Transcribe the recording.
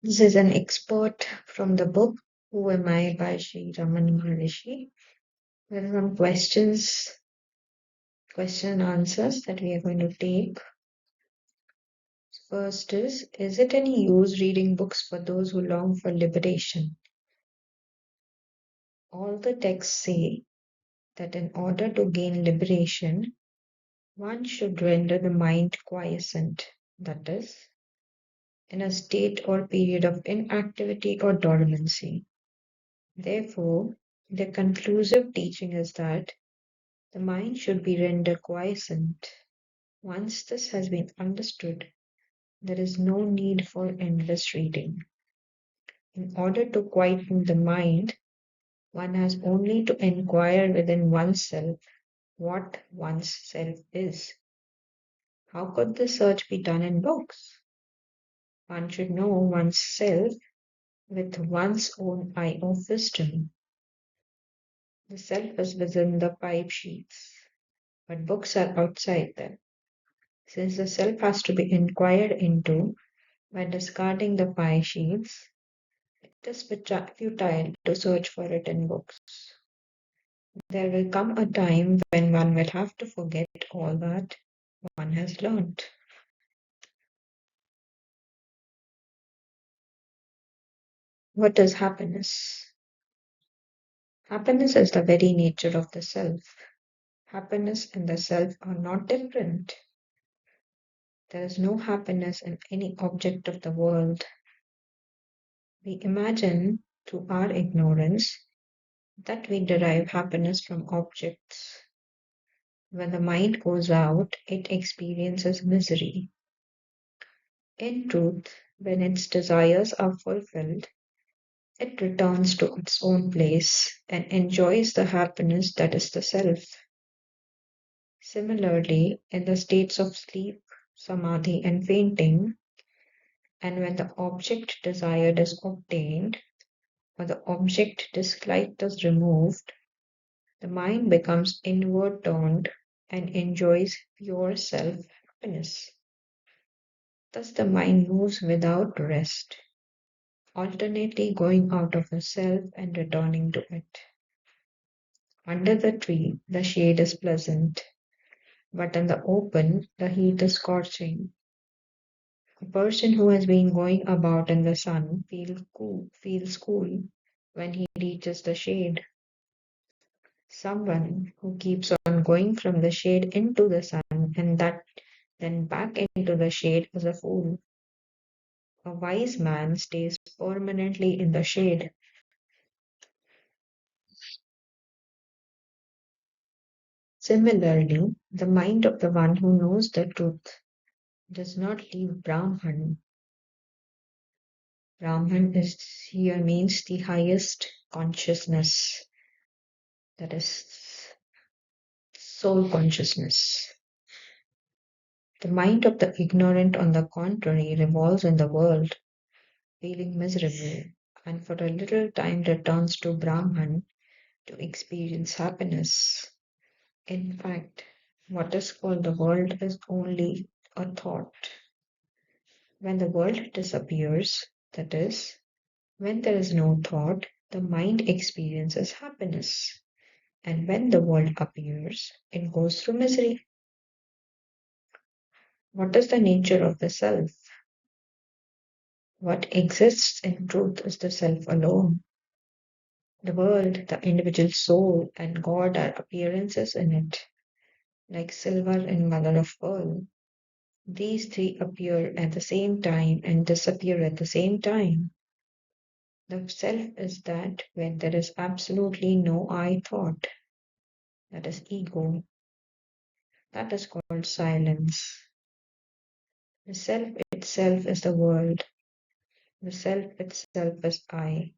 This is an expert from the book Who Am I by Sri Ramana Maharishi. There are some question and answers that we are going to take. First is it any use reading books for those who long for liberation? All the texts say that in order to gain liberation, one should render the mind quiescent, that is, in a state or period of inactivity or dormancy. Therefore, the conclusive teaching is that the mind should be rendered quiescent. Once this has been understood, there is no need for endless reading. In order to quieten the mind, one has only to inquire within oneself what one's self is. How could this search be done in books? One should know one's self with one's own eye of wisdom. The self is within the pipe sheets, but books are outside them. Since the self has to be inquired into by discarding the pie sheets, it is futile to search for it in books. There will come a time when one will have to forget all that one has learned. What is happiness? Happiness is the very nature of the self. Happiness and the self are not different. There is no happiness in any object of the world. We imagine, through our ignorance, that we derive happiness from objects. When the mind goes out, it experiences misery. In truth, when its desires are fulfilled, it returns to its own place and enjoys the happiness that is the self. Similarly, in the states of sleep, samadhi, and fainting, and when the object desired is obtained, or the object disliked is removed, the mind becomes inward turned and enjoys pure self happiness. Thus, the mind moves without rest, alternately going out of the self and returning to it. Under the tree, the shade is pleasant, but in the open, the heat is scorching. A person who has been going about in the sun feels cool when he reaches the shade. Someone who keeps on going from the shade into the sun and then back into the shade is a fool. A wise man stays permanently in the shade. Similarly, the mind of the one who knows the truth does not leave Brahman. Brahman is here means the highest consciousness, that is soul consciousness. The mind of the ignorant, on the contrary, revolves in the world, feeling miserable, and for a little time returns to Brahman to experience happiness. In fact, what is called the world is only a thought. When the world disappears, that is, when there is no thought, the mind experiences happiness. And when the world appears, it goes through misery. What is the nature of the self? What exists in truth is the self alone. The world, the individual soul, and God are appearances in it, like silver in mother of pearl. These three appear at the same time and disappear at the same time. The self is that when there is absolutely no I thought, that is ego, that is called silence. The self itself is the world, the self itself is I.